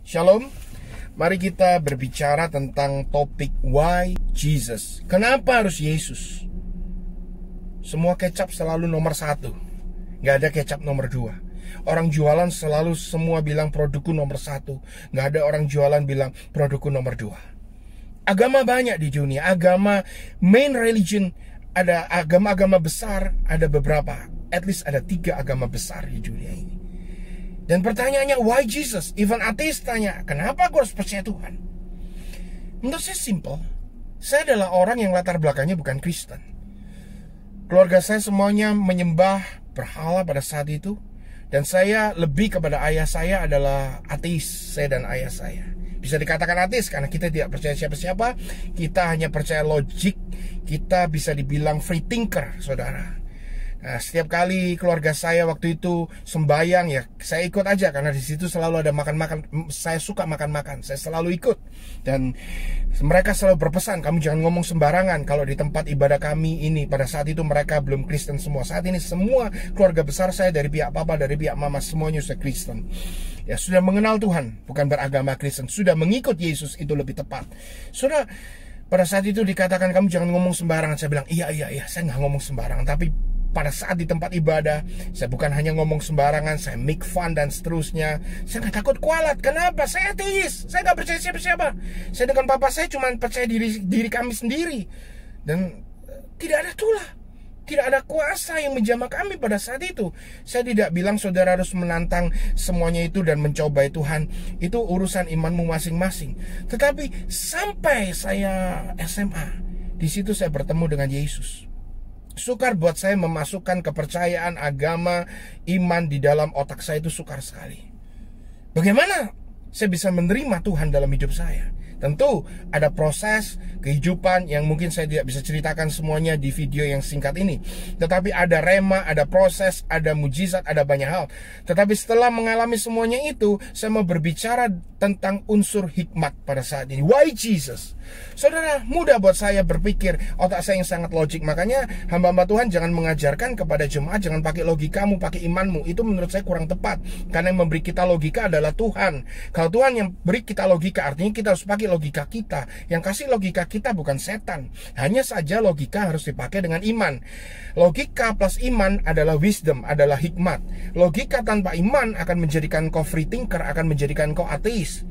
Shalom, mari kita berbicara tentang topik why Jesus. Kenapa harus Yesus? Semua kecap selalu nomor 1, gak ada kecap nomor 2. Orang jualan selalu semua bilang produkku nomor 1, gak ada orang jualan bilang produkku nomor 2. Agama banyak di dunia, agama main religion, ada agama-agama besar, ada beberapa, at least ada 3 agama besar di dunia ini. Dan pertanyaannya, why Jesus? Even ateis tanya, kenapa gue harus percaya Tuhan? Menurut saya simple. Saya adalah orang yang latar belakangnya bukan Kristen. Keluarga saya semuanya menyembah berhala pada saat itu. Dan saya lebih kepada ayah saya adalah ateis, saya dan ayah saya. Bisa dikatakan ateis karena kita tidak percaya siapa-siapa. Kita hanya percaya logik. Kita bisa dibilang free thinker, saudara. Nah, setiap kali keluarga saya waktu itu sembayang, ya saya ikut aja karena di situ selalu ada makan-makan. Saya suka makan-makan, saya selalu ikut. Dan mereka selalu berpesan, kamu jangan ngomong sembarangan. Kalau di tempat ibadah kami ini, pada saat itu mereka belum Kristen semua. Saat ini semua keluarga besar saya dari pihak papa, dari pihak mama, semuanya sudah Kristen. Ya, sudah mengenal Tuhan, bukan beragama Kristen. Sudah mengikut Yesus, itu lebih tepat. Sudah, pada saat itu dikatakan kamu jangan ngomong sembarangan. Saya bilang, iya, saya nggak ngomong sembarangan. Tapi pada saat di tempat ibadah, saya bukan hanya ngomong sembarangan, saya make fun dan seterusnya. Saya nggak takut kualat. Kenapa? Saya ateis. Saya nggak percaya siapa-siapa. Saya dengan papa saya cuma percaya diri kami sendiri. Dan tidak ada tulah, tidak ada kuasa yang menjamah kami pada saat itu. Saya tidak bilang saudara harus menantang semuanya itu dan mencobai Tuhan. Itu urusan imanmu masing-masing. Tetapi sampai saya SMA, di situ saya bertemu dengan Yesus. Sukar buat saya memasukkan kepercayaan, agama, iman di dalam otak saya itu sukar sekali. Bagaimana saya bisa menerima Tuhan dalam hidup saya? Tentu ada proses kehidupan yang mungkin saya tidak bisa ceritakan semuanya di video yang singkat ini. Tetapi ada rema, ada proses, ada mujizat, ada banyak hal. Tetapi setelah mengalami semuanya itu, saya mau berbicara tentang unsur hikmat pada saat ini. Why Jesus? Saudara, mudah buat saya berpikir, otak saya yang sangat logik. Makanya hamba-hamba Tuhan jangan mengajarkan kepada jemaat, jangan pakai logikamu, pakai imanmu. Itu menurut saya kurang tepat. Karena yang memberi kita logika adalah Tuhan. Kalau Tuhan yang beri kita logika, artinya kita harus pakai logika kita. Yang kasih logika kita bukan setan. Hanya saja logika harus dipakai dengan iman. Logika plus iman adalah wisdom, adalah hikmat. Logika tanpa iman akan menjadikan kau free thinker, akan menjadikan kau ateis.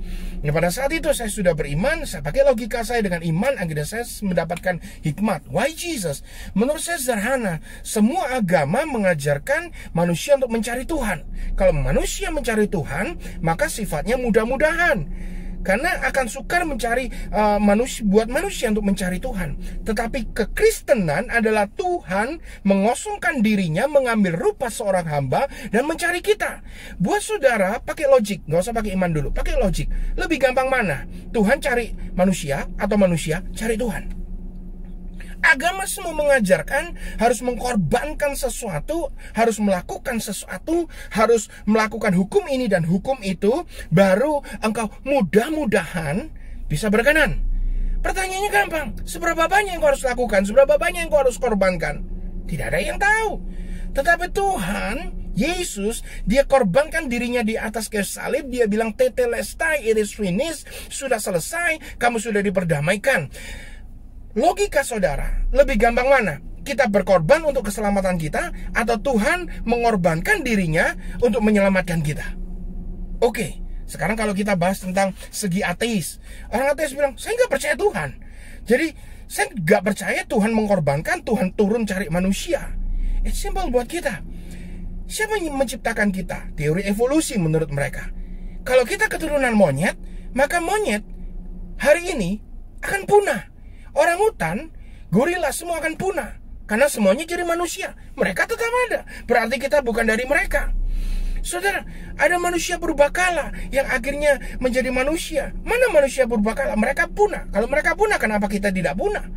Nah, pada saat itu saya sudah beriman, saya pakai logika saya dengan iman, akhirnya saya mendapatkan hikmat. Why Jesus? Menurut saya sederhana. Semua agama mengajarkan manusia untuk mencari Tuhan. Kalau manusia mencari Tuhan, maka sifatnya mudah-mudahan. Karena akan sukar mencari buat manusia untuk mencari Tuhan. Tetapi kekristenan adalah Tuhan mengosongkan dirinya, mengambil rupa seorang hamba dan mencari kita. Buat saudara pakai logik, nggak usah pakai iman dulu, pakai logik. Lebih gampang mana? Tuhan cari manusia atau manusia cari Tuhan? Agama semua mengajarkan harus mengkorbankan sesuatu, harus melakukan sesuatu, harus melakukan hukum ini dan hukum itu, baru engkau mudah-mudahan bisa berkenan. Pertanyaannya gampang, seberapa banyak yang kau harus lakukan, seberapa banyak yang kau harus korbankan? Tidak ada yang tahu. Tetapi Tuhan Yesus, dia korbankan dirinya di atas kayu salib. Dia bilang tetelestai, it is finished, sudah selesai, kamu sudah diperdamaikan. Logika saudara, lebih gampang mana? Kita berkorban untuk keselamatan kita, atau Tuhan mengorbankan dirinya untuk menyelamatkan kita? Oke, sekarang kalau kita bahas tentang segi ateis. Orang ateis bilang, saya nggak percaya Tuhan. Jadi, saya nggak percaya Tuhan mengorbankan, Tuhan turun cari manusia. It's simple buat kita. Siapa yang menciptakan kita? Teori evolusi menurut mereka. Kalau kita keturunan monyet, maka monyet hari ini akan punah. Orangutan, gorila semua akan punah. Karena semuanya jadi manusia. Mereka tetap ada. Berarti kita bukan dari mereka. Saudara, ada manusia purbakala yang akhirnya menjadi manusia. Mana manusia purbakala? Mereka punah. Kalau mereka punah, kenapa kita tidak punah?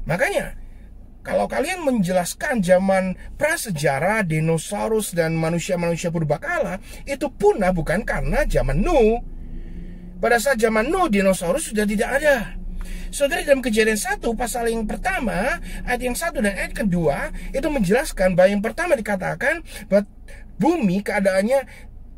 Makanya, kalau kalian menjelaskan zaman prasejarah, dinosaurus dan manusia-manusia purbakala, itu punah bukan karena zaman Nuh. Pada saat zaman Nuh, dinosaurus sudah tidak ada. Saudara, dalam Kejadian 1 pasal yang pertama, ayat yang 1 dan ayat kedua, itu menjelaskan bahwa yang pertama dikatakan bahwa bumi keadaannya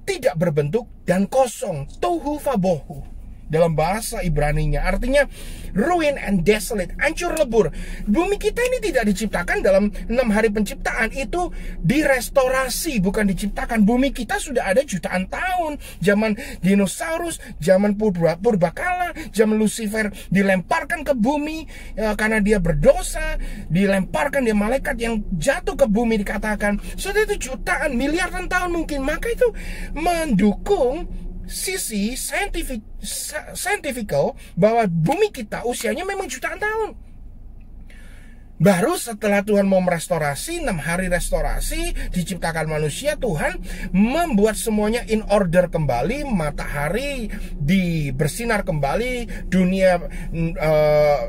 tidak berbentuk dan kosong. Tohu vabohu dalam bahasa Ibraninya artinya ruin and desolate, hancur lebur. Bumi kita ini tidak diciptakan dalam 6 hari penciptaan, itu direstorasi, bukan diciptakan. Bumi kita sudah ada jutaan tahun, zaman dinosaurus, zaman purbakala, zaman Lucifer dilemparkan ke bumi karena dia berdosa, dilemparkan, dia malaikat yang jatuh ke bumi dikatakan. Sudah itu jutaan, miliaran tahun mungkin. Maka itu mendukung sisi scientifical bahwa bumi kita usianya memang jutaan tahun. Baru setelah Tuhan mau merestorasi, 6 hari restorasi, diciptakan manusia, Tuhan membuat semuanya in order kembali. Matahari bersinar kembali, dunia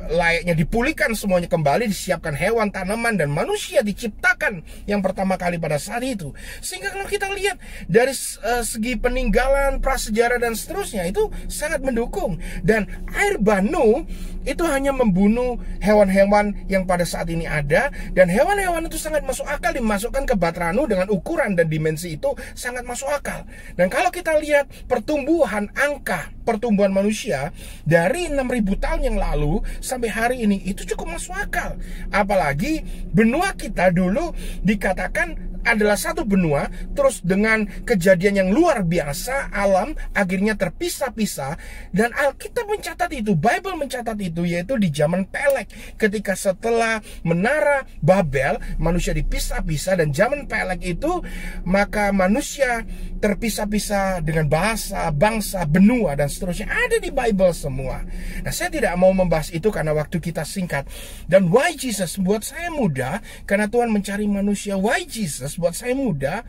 layaknya dipulihkan semuanya kembali, disiapkan hewan, tanaman, dan manusia diciptakan yang pertama kali pada saat itu. Sehingga kalau kita lihat dari segi peninggalan, prasejarah, dan seterusnya, itu sangat mendukung. Dan air banu itu hanya membunuh hewan-hewan yang pada saat ini ada, dan hewan-hewan itu sangat masuk akal dimasukkan ke Batranu dengan ukuran dan dimensi itu sangat masuk akal. Dan kalau kita lihat pertumbuhan, angka pertumbuhan manusia dari 6.000 tahun yang lalu sampai hari ini, itu cukup masuk akal. Apalagi benua kita dulu dikatakan adalah satu benua, terus dengan kejadian yang luar biasa, alam akhirnya terpisah-pisah. Dan Alkitab mencatat itu, Bible mencatat itu, yaitu di zaman Pelek, ketika setelah menara Babel manusia dipisah-pisah, dan zaman Pelek itu maka manusia terpisah-pisah dengan bahasa, bangsa, benua, dan seterusnya. Ada di Bible semua. Nah, saya tidak mau membahas itu karena waktu kita singkat. Dan why Jesus buat saya mudah, karena Tuhan mencari manusia. Why Jesus buat saya mudah,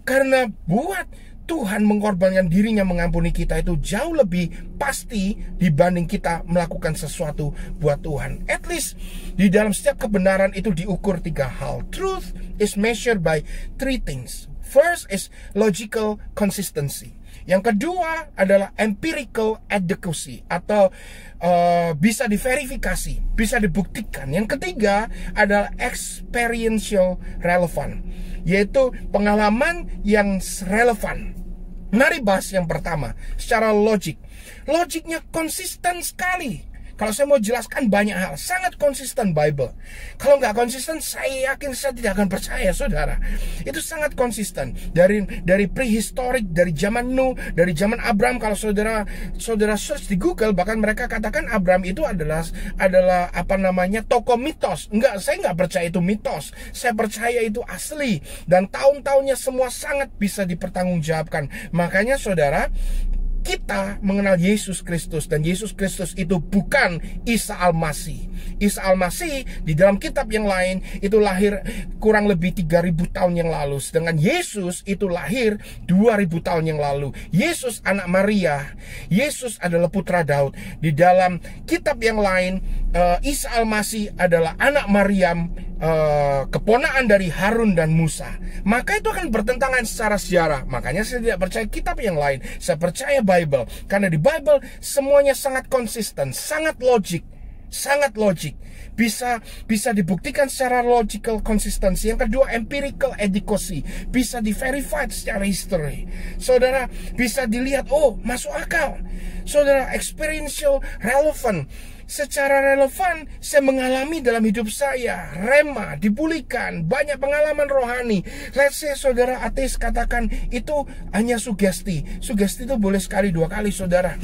karena buat Tuhan mengorbankan dirinya mengampuni kita itu jauh lebih pasti dibanding kita melakukan sesuatu buat Tuhan. At least di dalam setiap kebenaran itu diukur 3 hal. Truth is measured by 3 things. First is logical consistency. Yang kedua adalah empirical adequacy, atau bisa diverifikasi, bisa dibuktikan. Yang ketiga adalah experiential relevant, yaitu pengalaman yang relevan. Mari bahas yang pertama, secara logik. Logiknya konsisten sekali. Kalau saya mau jelaskan banyak hal, sangat konsisten Bible. Kalau nggak konsisten, saya yakin saya tidak akan percaya, saudara. Itu sangat konsisten. Dari prehistorik, dari zaman Nuh, dari zaman Abraham. Kalau saudara search di Google, bahkan mereka katakan Abraham itu adalah apa namanya, tokoh mitos. Enggak, saya nggak percaya itu mitos. Saya percaya itu asli. Dan tahun-tahunnya semua sangat bisa dipertanggungjawabkan. Makanya saudara, kita mengenal Yesus Kristus, dan Yesus Kristus itu bukan Isa Al-Masih. Isa Al-Masih di dalam kitab yang lain itu lahir kurang lebih 3.000 tahun yang lalu, sedangkan Yesus itu lahir 2.000 tahun yang lalu. Yesus anak Maria, Yesus adalah putra Daud. Di dalam kitab yang lain, Isa Al-Masih adalah anak Maryam, keponakan dari Harun dan Musa. Maka itu akan bertentangan secara sejarah. Makanya saya tidak percaya kitab yang lain. Saya percaya Bible, karena di Bible semuanya sangat konsisten, sangat logik. Bisa dibuktikan secara logical consistency. Yang kedua, empirical adequacy, bisa di-verified secara history. Saudara, bisa dilihat, oh masuk akal. Saudara, experiential relevant, secara relevan saya mengalami dalam hidup saya, rema, dipulihkan, banyak pengalaman rohani. Let's say saudara ateis katakan itu hanya sugesti. Sugesti itu boleh sekali 2 kali, saudara.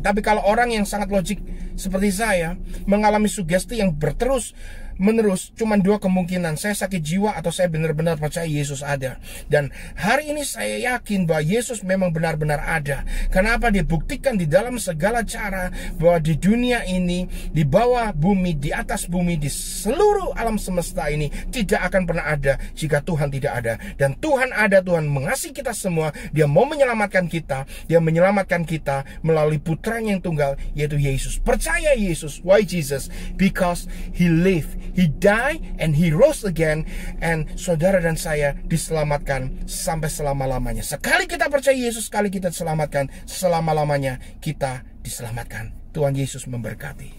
Tapi kalau orang yang sangat logik seperti saya mengalami sugesti yang berterus menerus, cuma 2 kemungkinan: saya sakit jiwa atau saya benar-benar percaya Yesus ada. Dan hari ini saya yakin bahwa Yesus memang benar-benar ada. Kenapa? Dia buktikan di dalam segala cara bahwa di dunia ini, di bawah bumi, di atas bumi, di seluruh alam semesta ini tidak akan pernah ada jika Tuhan tidak ada. Dan Tuhan ada, Tuhan mengasihi kita semua. Dia mau menyelamatkan kita. Dia menyelamatkan kita melalui putranya yang tunggal, yaitu Yesus. Percaya Yesus. Why Jesus? Because He lived, He died, and He rose again. And saudara dan saya diselamatkan sampai selama-lamanya. Sekali kita percaya Yesus, sekali kita diselamatkan, selama-lamanya kita diselamatkan. Tuhan Yesus memberkati.